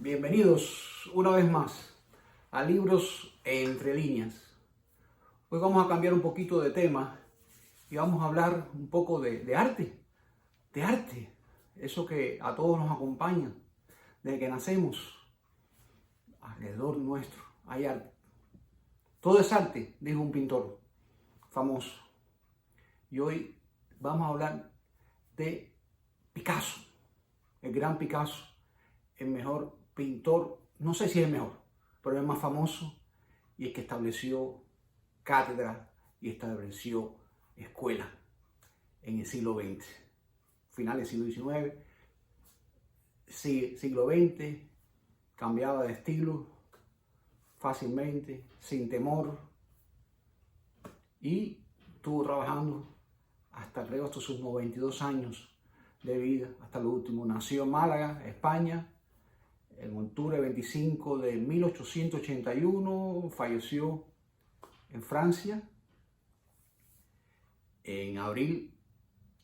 Bienvenidos una vez más a Libros Entre Líneas. Hoy vamos a cambiar un poquito de tema y vamos a hablar un poco de arte, eso que a todos nos acompaña desde que nacemos. Alrededor nuestro hay arte. Todo es arte, dijo un pintor famoso. Y hoy vamos a hablar de Picasso, el gran Picasso, el mejor pintor, no sé si es el mejor, pero el más famoso y el que estableció cátedra y estableció escuela en el siglo XX, finales del siglo XIX, siglo XX, cambiaba de estilo fácilmente, sin temor, y estuvo trabajando hasta sus 92 años de vida, hasta lo último. Nació en Málaga, España, en octubre 25 de 1881, falleció en Francia en abril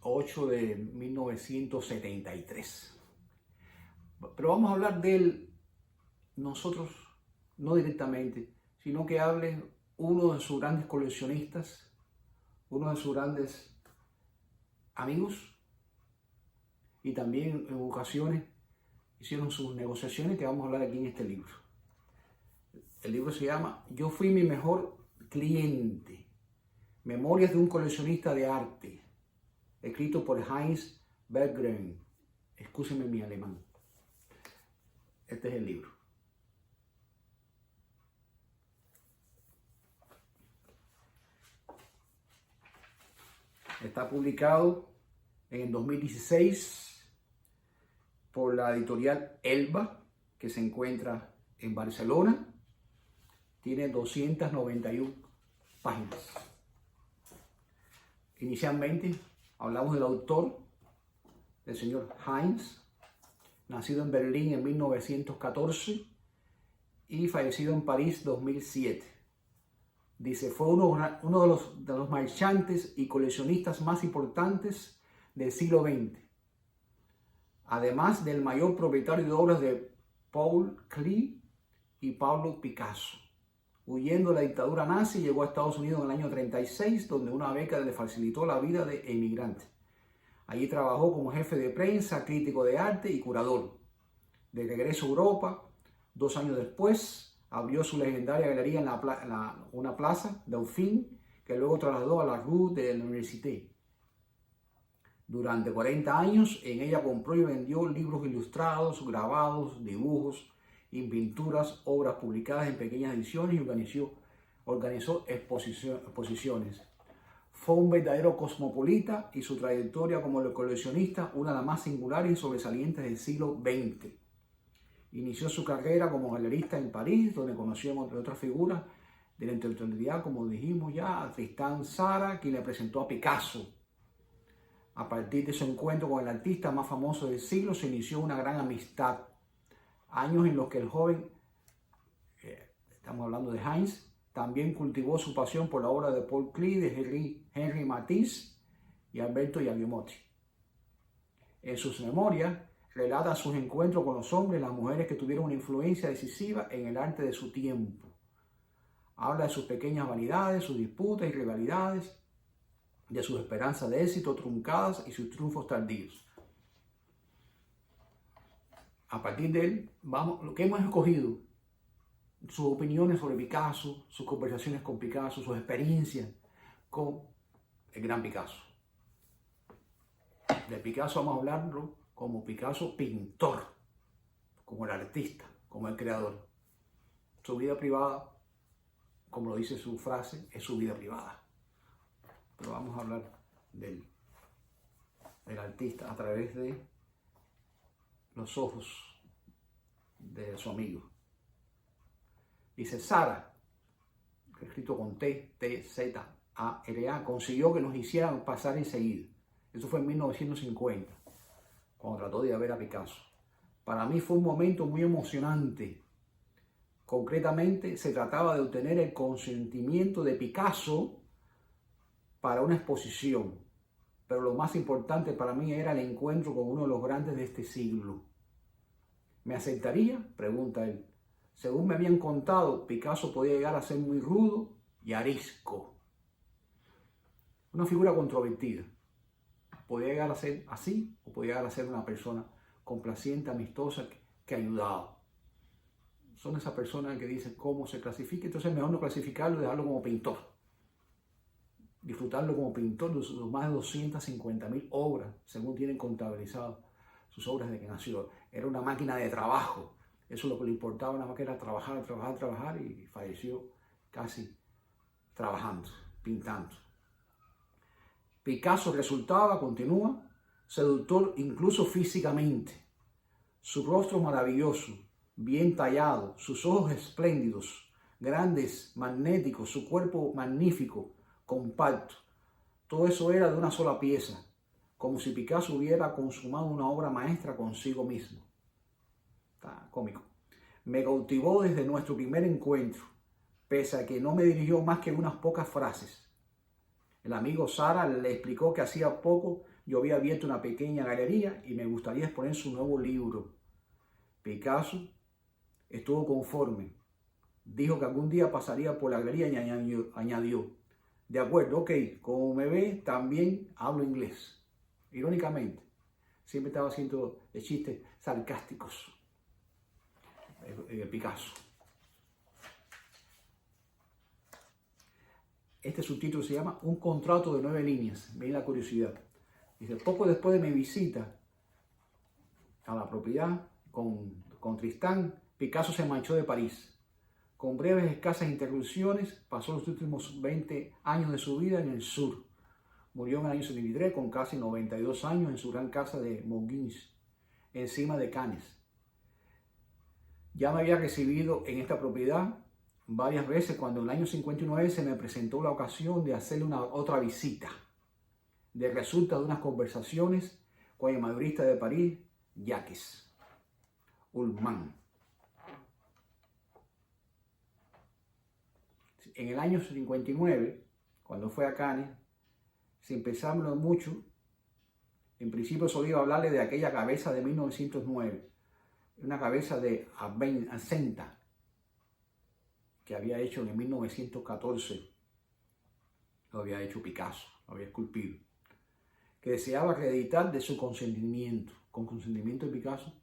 8 de 1973. Pero vamos a hablar de él nosotros, no directamente, sino que hable uno de sus grandes coleccionistas, uno de sus grandes amigos, y también en ocasiones hicieron sus negociaciones, que vamos a hablar aquí en este libro. El libro se llama Yo fui mi mejor cliente, Memorias de un coleccionista de arte, escrito por Heinz Berggren. Excúsenme mi alemán. Este es el libro. Está publicado en el 2016 por la editorial Elba, que se encuentra en Barcelona. Tiene 291 páginas. Inicialmente hablamos del autor, del señor Heinz, nacido en Berlín en 1914 y fallecido en París 2007. Dice, fue uno de los marchantes y coleccionistas más importantes del siglo XX. Además del mayor propietario de obras de Paul Klee y Pablo Picasso. Huyendo de la dictadura nazi, llegó a Estados Unidos en el año 36, donde una beca le facilitó la vida de emigrante. Allí trabajó como jefe de prensa, crítico de arte y curador. De regreso a Europa, 2 años después, abrió su legendaria galería en una plaza, Dauphine, que luego trasladó a la Rue de l'Université. Durante 40 años, en ella compró y vendió libros ilustrados, grabados, dibujos y pinturas, obras publicadas en pequeñas ediciones, y organizó exposiciones. Fue un verdadero cosmopolita y su trayectoria como coleccionista una de las más singulares y sobresalientes del siglo XX. Inició su carrera como galerista en París, donde conoció entre otras figuras de la intelectualidad, como dijimos ya, a Tristan Tzara, quien le presentó a Picasso. A partir de su encuentro con el artista más famoso del siglo, se inició una gran amistad. Años en los que el joven, estamos hablando de Heinz, también cultivó su pasión por la obra de Paul Klee, de Henri Matisse y Alberto Giacometti. En sus memorias, relata sus encuentros con los hombres y las mujeres que tuvieron una influencia decisiva en el arte de su tiempo. Habla de sus pequeñas vanidades, sus disputas y rivalidades, de sus esperanzas de éxito truncadas y sus triunfos tardíos. A partir de él, lo que hemos escogido, sus opiniones sobre Picasso, sus conversaciones con Picasso, sus experiencias con el gran Picasso. De Picasso vamos a hablarlo como Picasso pintor, como el artista, como el creador. Su vida privada, como lo dice su frase, es su vida privada. Pero vamos a hablar del artista a través de los ojos de su amigo. Dice, Tzara, escrito con T-Z-A-R-A, consiguió que nos hicieran pasar enseguida. Eso fue en 1950, cuando trató de ir a ver a Picasso. Para mí fue un momento muy emocionante. Concretamente, se trataba de obtener el consentimiento de Picasso para una exposición, pero lo más importante para mí era el encuentro con uno de los grandes de este siglo. ¿Me aceptaría?, pregunta él. Según me habían contado, Picasso podía llegar a ser muy rudo y arisco. Una figura controvertida. Podía llegar a ser así o podía llegar a ser una persona complaciente, amistosa, que ayudaba. Son esas personas que dicen cómo se clasifica, entonces es mejor no clasificarlo y dejarlo como pintor. Disfrutarlo como pintor de sus más de 250.000 obras, según tienen contabilizado sus obras de que nació. Era una máquina de trabajo. Eso es lo que le importaba, nada más que era trabajar, trabajar, trabajar, y falleció casi trabajando, pintando. Picasso resultaba, continúa, seductor incluso físicamente. Su rostro maravilloso, bien tallado, sus ojos espléndidos, grandes, magnéticos, su cuerpo magnífico, compacto. Todo eso era de una sola pieza, como si Picasso hubiera consumado una obra maestra consigo mismo. Está cómico. Me cautivó desde nuestro primer encuentro, pese a que no me dirigió más que unas pocas frases. El amigo Sara le explicó que hacía poco yo había abierto una pequeña galería y me gustaría exponer su nuevo libro. Picasso estuvo conforme. Dijo que algún día pasaría por la galería y añadió, de acuerdo, ok, como me ve, también hablo inglés. Irónicamente, siempre estaba haciendo chistes sarcásticos. Picasso. Este subtítulo se llama Un contrato de 9 líneas. Miren la curiosidad. Dice, poco después de mi visita a la propiedad con Tristán, Picasso se marchó de París. Con breves, escasas interrupciones, pasó los últimos 20 años de su vida en el sur. Murió en el año 73 con casi 92 años en su gran casa de Morgins, encima de Cannes. Ya me había recibido en esta propiedad varias veces cuando en el año 59 se me presentó la ocasión de hacerle otra visita. De resulta de unas conversaciones con el madurista de París, Jacques Ullmann. En el año 59, cuando fue a Cannes, sin pensarlo mucho, en principio solo iba a hablarle de aquella cabeza de 1909, una cabeza de Ascenta, que había hecho en 1914, lo había hecho Picasso, lo había esculpido, que deseaba acreditar de su consentimiento, con consentimiento de Picasso,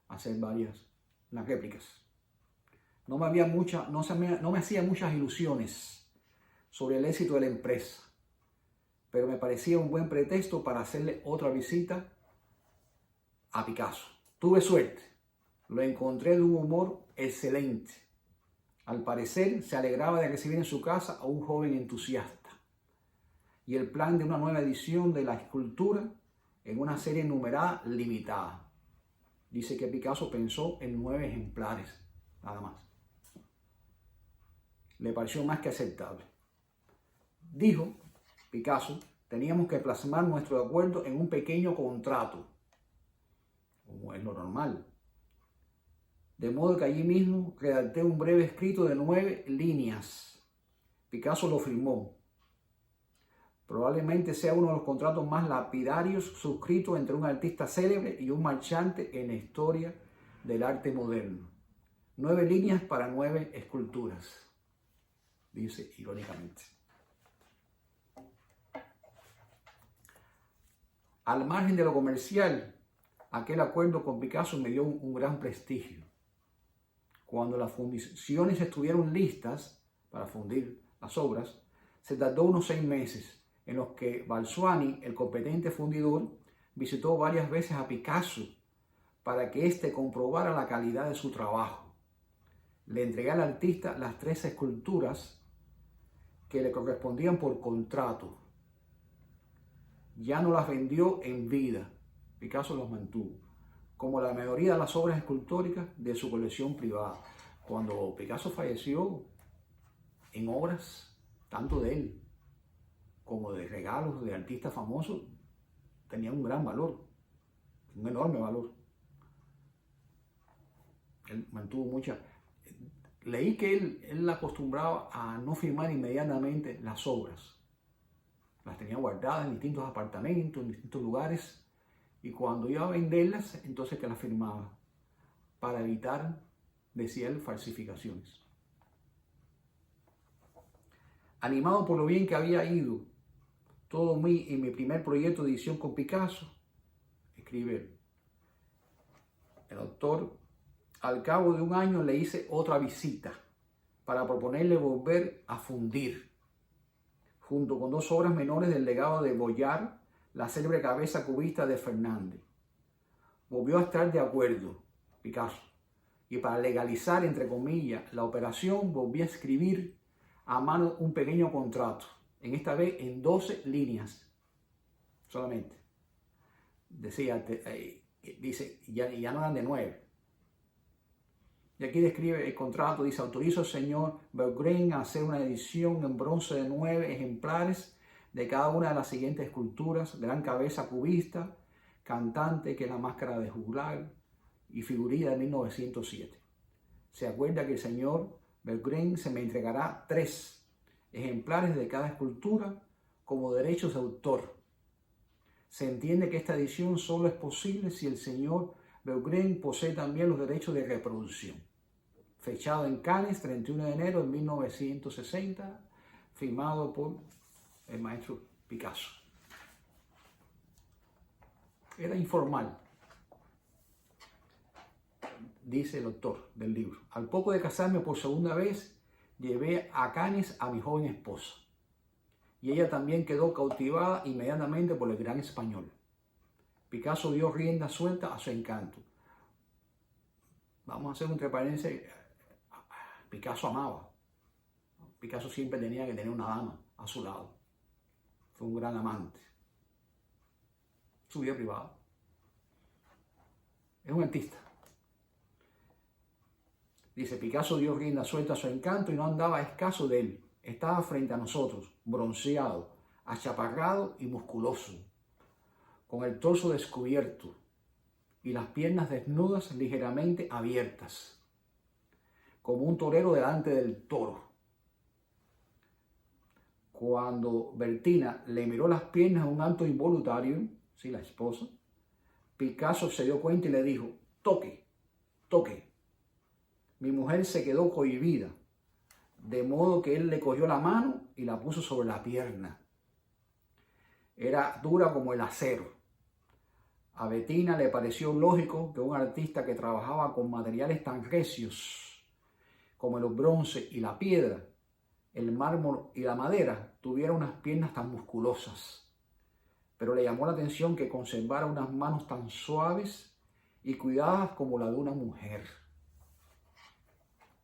hacer unas réplicas. No me hacía muchas ilusiones sobre el éxito de la empresa, pero me parecía un buen pretexto para hacerle otra visita a Picasso. Tuve suerte, lo encontré de un humor excelente. Al parecer se alegraba de recibir en su casa a un joven entusiasta y el plan de una nueva edición de la escultura en una serie numerada limitada. Dice que Picasso pensó en 9 ejemplares, nada más. Le pareció más que aceptable. Dijo Picasso, teníamos que plasmar nuestro acuerdo en un pequeño contrato, como es lo normal. De modo que allí mismo redacté un breve escrito de 9 líneas. Picasso lo firmó. Probablemente sea uno de los contratos más lapidarios suscritos entre un artista célebre y un marchante en la historia del arte moderno. 9 líneas para 9 esculturas, dice irónicamente. Al margen de lo comercial, aquel acuerdo con Picasso me dio un gran prestigio. Cuando las fundiciones estuvieron listas para fundir las obras, se tardó unos 6 meses en los que Balsuani, el competente fundidor, visitó varias veces a Picasso para que éste comprobara la calidad de su trabajo. Le entregué al artista las 3 esculturas que le correspondían por contrato. Ya no las vendió en vida, Picasso las mantuvo, como la mayoría de las obras escultóricas de su colección privada. Cuando Picasso falleció, en obras tanto de él como de regalos de artistas famosos, tenían un gran valor, un enorme valor. Él mantuvo muchas. Leí que él acostumbraba a no firmar inmediatamente las obras. Las tenía guardadas en distintos apartamentos, en distintos lugares, y cuando iba a venderlas, entonces que las firmaba. para evitar, decía él, falsificaciones. Animado por lo bien que había ido todo en mi primer proyecto de edición con Picasso, escribe él, el autor, al cabo de un año le hice otra visita para proponerle volver a fundir, junto con 2 obras menores del legado de Goya, la célebre cabeza cubista de Fernández. Volvió a estar de acuerdo, Picasso, y para legalizar, entre comillas, la operación, volví a escribir a mano un pequeño contrato, en esta vez en 12 líneas solamente. Dice, ya no eran de 9. Y aquí describe el contrato, dice, autorizo al señor Berggren a hacer una edición en bronce de 9 ejemplares de cada una de las siguientes esculturas: gran cabeza cubista, cantante, que es la máscara de juglar, y figurilla de 1907. Se acuerda que el señor Berggren se me entregará 3 ejemplares de cada escultura como derechos de autor. Se entiende que esta edición solo es posible si el señor Berggren posee también los derechos de reproducción. Fechado en Cannes, 31 de enero de 1960, firmado por el maestro Picasso. Era informal, dice el autor del libro. Al poco de casarme por segunda vez, llevé a Cannes a mi joven esposa, y ella también quedó cautivada inmediatamente por el gran español. Picasso dio rienda suelta a su encanto. Vamos a hacer un entre paréntesis. Picasso amaba. Picasso siempre tenía que tener una dama a su lado. Fue un gran amante. Su vida privada. Es un artista. Dice, Picasso dio rienda suelta a su encanto y no andaba escaso de él. Estaba frente a nosotros, bronceado, achaparrado y musculoso, con el torso descubierto y las piernas desnudas ligeramente abiertas, como un torero delante del toro. Cuando Bertina le miró las piernas en un acto involuntario, sí, la esposa, Picasso se dio cuenta y le dijo, toque, toque. Mi mujer se quedó cohibida, de modo que él le cogió la mano y la puso sobre la pierna. Era dura como el acero. A Bettina le pareció lógico que un artista que trabajaba con materiales tan recios como el bronce y la piedra, el mármol y la madera, tuviera unas piernas tan musculosas. Pero le llamó la atención que conservara unas manos tan suaves y cuidadas como la de una mujer,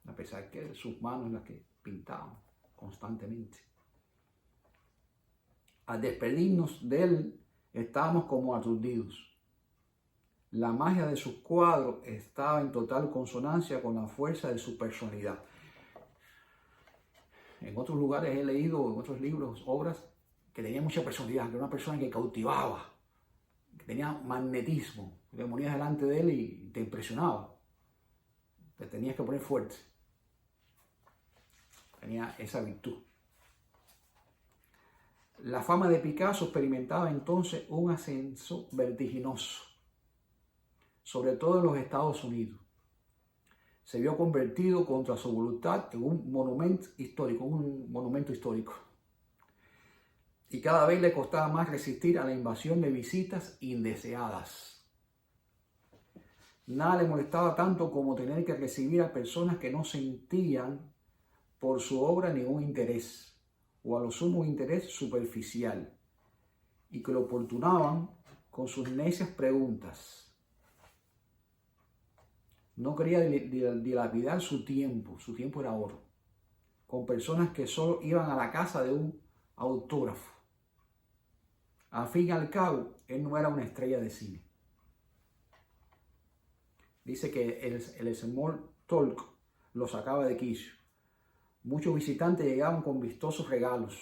a pesar que sus manos las que pintaban constantemente. Al despedirnos de él, estábamos como aturdidos. La magia de sus cuadros estaba en total consonancia con la fuerza de su personalidad. En otros lugares he leído, en otros libros, obras, que tenía mucha personalidad, que era una persona que cautivaba, que tenía magnetismo, que te ponías delante de él y te impresionaba. Te tenías que poner fuerte. Tenía esa virtud. La fama de Picasso experimentaba entonces un ascenso vertiginoso, sobre todo en los Estados Unidos. Se vio convertido contra su voluntad en un monumento histórico. Y cada vez le costaba más resistir a la invasión de visitas indeseadas. Nada le molestaba tanto como tener que recibir a personas que no sentían por su obra ningún interés, o a lo sumo un interés superficial, y que lo importunaban con sus necias preguntas. No quería dilapidar su tiempo era oro, con personas que solo iban a la casa de un autógrafo. Al fin y al cabo, él no era una estrella de cine. Dice que el small talk lo sacaba de quicio. Muchos visitantes llegaban con vistosos regalos,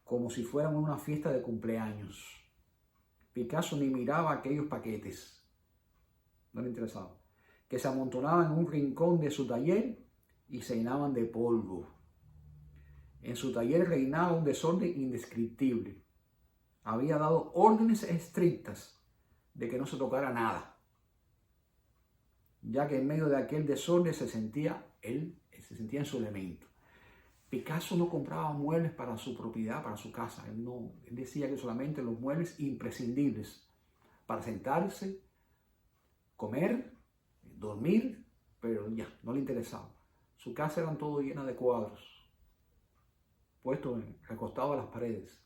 como si fueran una fiesta de cumpleaños. Picasso ni miraba aquellos paquetes. No le interesaba. Que se amontonaban en un rincón de su taller y se llenaban de polvo. En su taller reinaba un desorden indescriptible. Había dado órdenes estrictas de que no se tocara nada. ya que en medio de aquel desorden se sentía en su elemento. Picasso no compraba muebles para su propiedad, para su casa. Él decía que solamente los muebles imprescindibles para sentarse, comer, dormir, pero ya, no le interesaba. Su casa era todo llena de cuadros, puestos recostados a las paredes.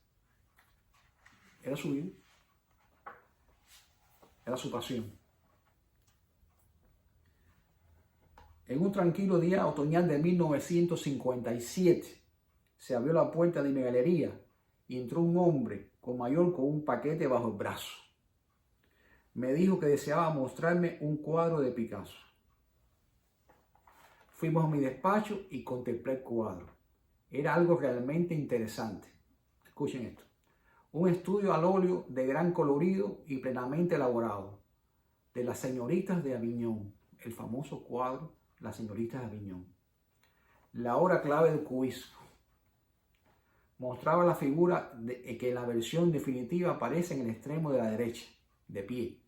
Era su vida, era su pasión. En un tranquilo día otoñal de 1957, se abrió la puerta de mi galería y entró un hombre mayor con un paquete bajo el brazo. Me dijo que deseaba mostrarme un cuadro de Picasso. Fuimos a mi despacho y contemplé el cuadro. Era algo realmente interesante. Escuchen esto. Un estudio al óleo de gran colorido y plenamente elaborado de las señoritas de Avignon, el famoso cuadro Las señoritas de Avignon. La obra clave del cubismo. Mostraba la figura que en la versión definitiva aparece en el extremo de la derecha, de pie.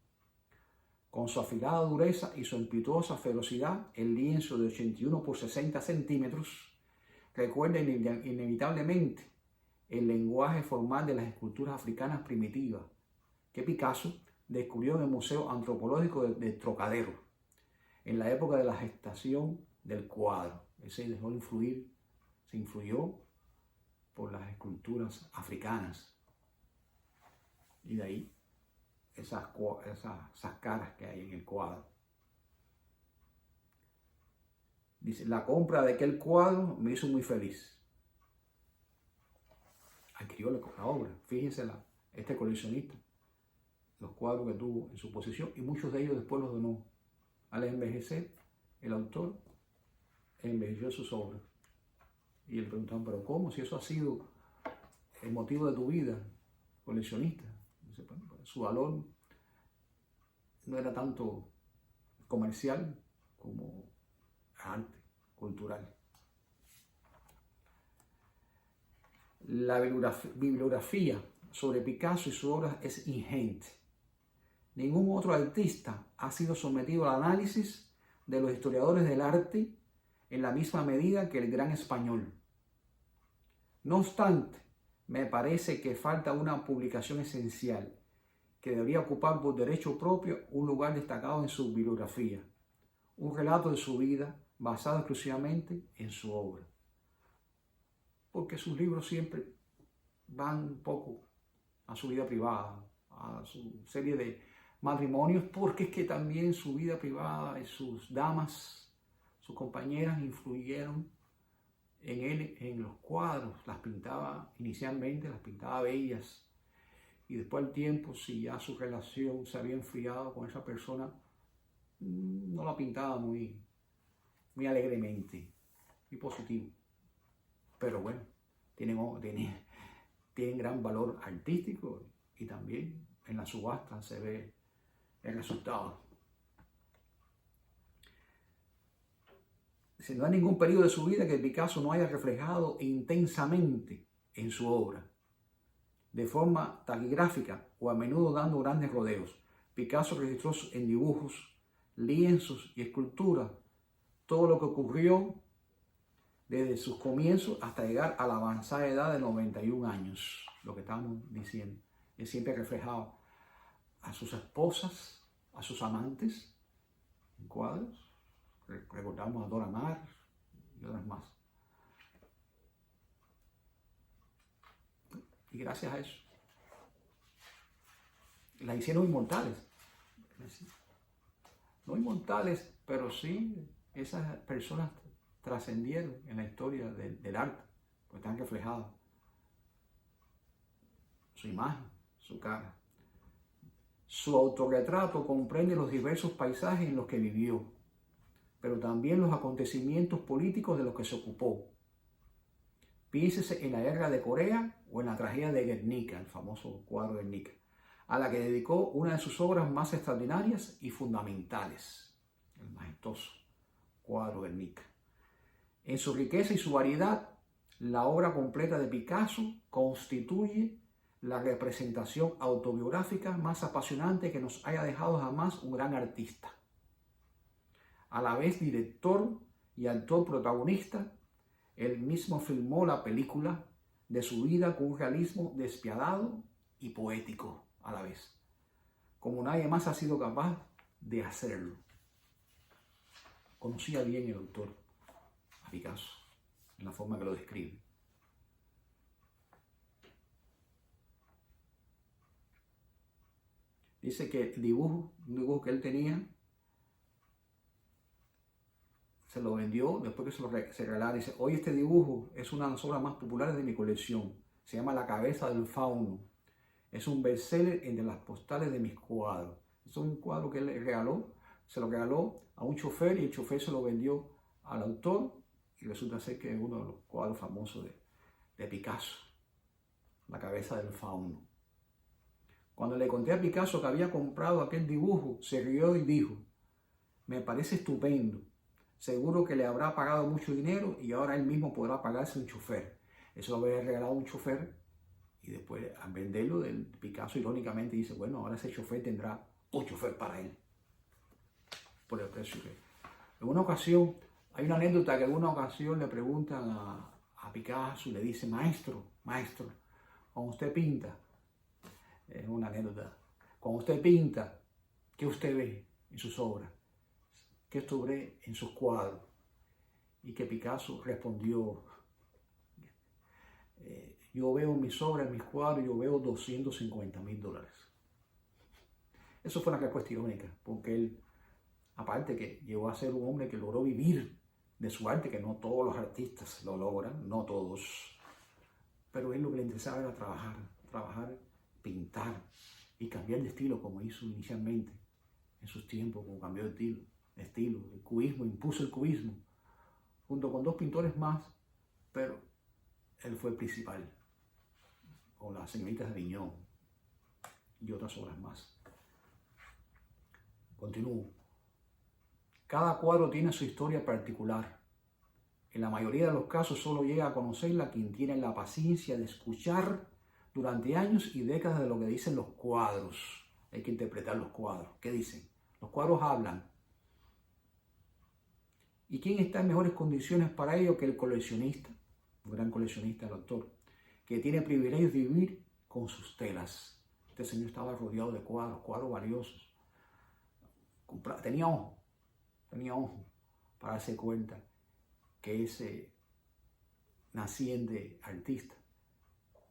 Con su afilada dureza y su impetuosa ferocidad, el lienzo de 81 por 60 centímetros recuerda inevitablemente el lenguaje formal de las esculturas africanas primitivas que Picasso descubrió en el Museo Antropológico de Trocadero, en la época de la gestación del cuadro. Él se dejó influir, se influyó por las esculturas africanas. Y de ahí esas caras que hay en el cuadro. Dice, la compra de aquel cuadro me hizo muy feliz. Adquirió la obra. Fíjense este coleccionista, los cuadros que tuvo en su posesión, y muchos de ellos después los donó. Al envejecer, el autor envejeció sus obras. Y le preguntaban, ¿pero cómo? Si eso ha sido el motivo de tu vida, coleccionista. Dice, bueno, pues, su valor no era tanto comercial como arte, cultural. La bibliografía sobre Picasso y su obra es ingente. Ningún otro artista ha sido sometido al análisis de los historiadores del arte en la misma medida que el gran español. No obstante, me parece que falta una publicación esencial que debería ocupar por derecho propio un lugar destacado en su bibliografía, un relato de su vida basado exclusivamente en su obra. Porque sus libros siempre van un poco a su vida privada, a su serie de matrimonios, porque es que también su vida privada y sus damas, sus compañeras influyeron en él, en los cuadros. Inicialmente las pintaba bellas, y después al tiempo, si ya su relación se había enfriado con esa persona, no la pintaba muy alegremente, muy positivo. Pero bueno, tienen gran valor artístico, y también en la subasta se ve el resultado. No hay ningún periodo de su vida que Picasso no haya reflejado intensamente en su obra, de forma taquigráfica o a menudo dando grandes rodeos. Picasso registró en dibujos, lienzos y esculturas todo lo que ocurrió desde sus comienzos hasta llegar a la avanzada edad de 91 años, lo que estábamos diciendo. Él siempre reflejaba a sus esposas, a sus amantes en cuadros. Recordamos a Dora Maar y otras más. Y gracias a eso las hicieron inmortales. No inmortales, pero sí esas personas trascendieron en la historia del arte, pues están reflejadas su imagen, su cara. Su autorretrato comprende los diversos paisajes en los que vivió, pero también los acontecimientos políticos de los que se ocupó. Piénsese en la guerra de Corea o en la tragedia de Guernica, el famoso cuadro de Guernica, a la que dedicó una de sus obras más extraordinarias y fundamentales, el majestuoso cuadro de Guernica. En su riqueza y su variedad, la obra completa de Picasso constituye la representación autobiográfica más apasionante que nos haya dejado jamás un gran artista. A la vez director y actor protagonista, él mismo filmó la película de su vida con un realismo despiadado y poético a la vez, como nadie más ha sido capaz de hacerlo. Conocía bien el autor a Picasso, en la forma que lo describe. Dice que el dibujo, un dibujo que él tenía, se lo vendió después que se regalara. Dice, hoy este dibujo es una de las obras más populares de mi colección. Se llama La cabeza del fauno. Es un bestseller entre las postales de mis cuadros. Es un cuadro que él le regaló, se lo regaló a un chofer y el chofer se lo vendió al autor y resulta ser que es uno de los cuadros famosos de Picasso, La cabeza del fauno. Cuando le conté a Picasso que había comprado aquel dibujo, se rió y dijo, me parece estupendo. Seguro que le habrá pagado mucho dinero y ahora él mismo podrá pagarse un chofer. Eso lo había regalado a un chofer y después al venderlo del Picasso irónicamente dice, bueno, ahora ese chofer tendrá un chofer para él. Por el precio que... En una ocasión, hay una anécdota que en una ocasión le preguntan a Picasso y le dice, maestro, cuando usted pinta, es una anécdota, cuando usted pinta, ¿qué usted ve en sus obras? ¿Qué usted ve en sus cuadros? Y que Picasso respondió, yo veo en mis obras, en mis cuadros, yo veo $250,000. Eso fue una respuesta irónica, porque él, aparte que llegó a ser un hombre que logró vivir de su arte, que no todos los artistas lo logran, no todos, pero él lo que le interesaba era trabajar, pintar y cambiar de estilo como hizo inicialmente en sus tiempos, como cambió de estilo, el cubismo, impuso el cubismo, junto con dos pintores más, pero él fue el principal, con las señoritas de Aviñón y otras obras más. Continúo. Cada cuadro tiene su historia particular. En la mayoría de los casos solo llega a conocerla quien tiene la paciencia de escuchar durante años y décadas de lo que dicen los cuadros. Hay que interpretar los cuadros. ¿Qué dicen? Los cuadros hablan. ¿Y quién está en mejores condiciones para ello que el coleccionista? Un gran coleccionista, el autor, que tiene el privilegio de vivir con sus telas. Este señor estaba rodeado de cuadros valiosos. Tenía ojo para darse cuenta que ese naciente artista,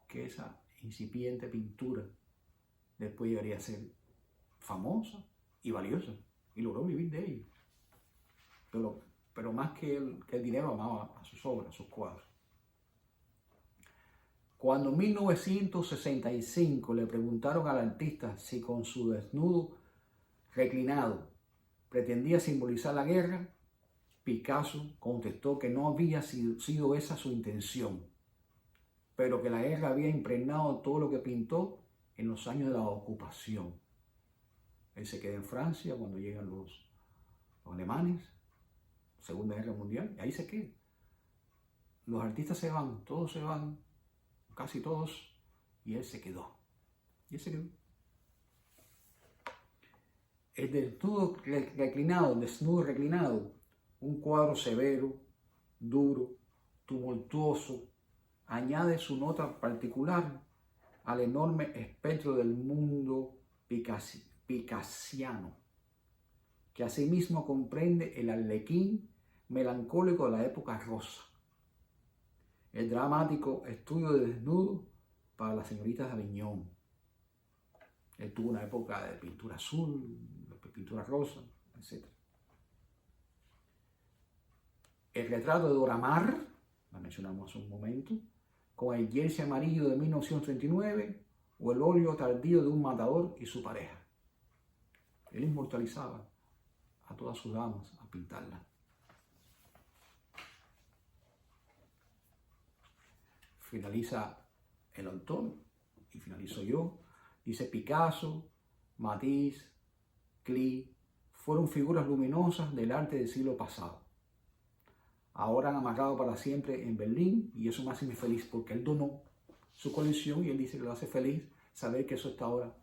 que esa incipiente pintura después llegaría a ser famosa y valiosa y logró vivir de ello. Pero más que el dinero, amaba a sus obras, a sus cuadros. Cuando en 1965 le preguntaron al artista si con su desnudo reclinado pretendía simbolizar la guerra, Picasso contestó que no había sido esa su intención, pero que la guerra había impregnado todo lo que pintó en los años de la ocupación. Él se queda en Francia cuando llegan los alemanes, Segunda Guerra Mundial, y ahí se queda. Los artistas se van, todos se van, casi todos, y él se quedó. El desnudo reclinado, un cuadro severo, duro, tumultuoso, añade su nota particular al enorme espectro del mundo picassiano, que asimismo comprende el arlequín melancólico de la época rosa, el dramático estudio de desnudo para las señoritas de Aviñón. Él tuvo una época de pintura azul, de pintura rosa, etc. El retrato de Dora Maar, la mencionamos hace un momento, con el jersey amarillo de 1939, o el óleo tardío de un matador y su pareja. Él inmortalizaba a todas sus damas a pintarla. Finaliza el autor y finalizo yo. Dice Picasso, Matisse, Klee fueron figuras luminosas del arte del siglo pasado. Ahora han amarrado para siempre en Berlín y eso me hace muy feliz porque él donó su colección y él dice que lo hace feliz saber que eso está ahora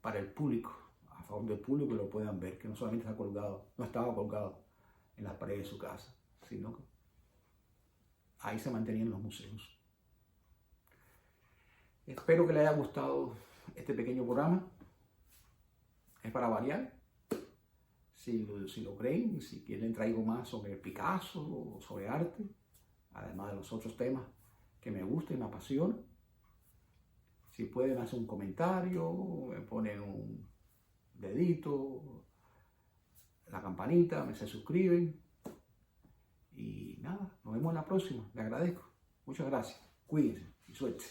para el público, a favor del público, que lo puedan ver, que no solamente está colgado, no estaba colgado en las paredes de su casa, sino que ahí se mantenían los museos. Espero que les haya gustado este pequeño programa. Es para variar. Si lo creen, si quieren traigo más sobre Picasso o sobre arte, además de los otros temas que me gustan y me apasionan. Si pueden hacer un comentario, me ponen un dedito, la campanita, se suscriben. Y nada, nos vemos en la próxima. Les agradezco. Muchas gracias. Cuídense y suerte.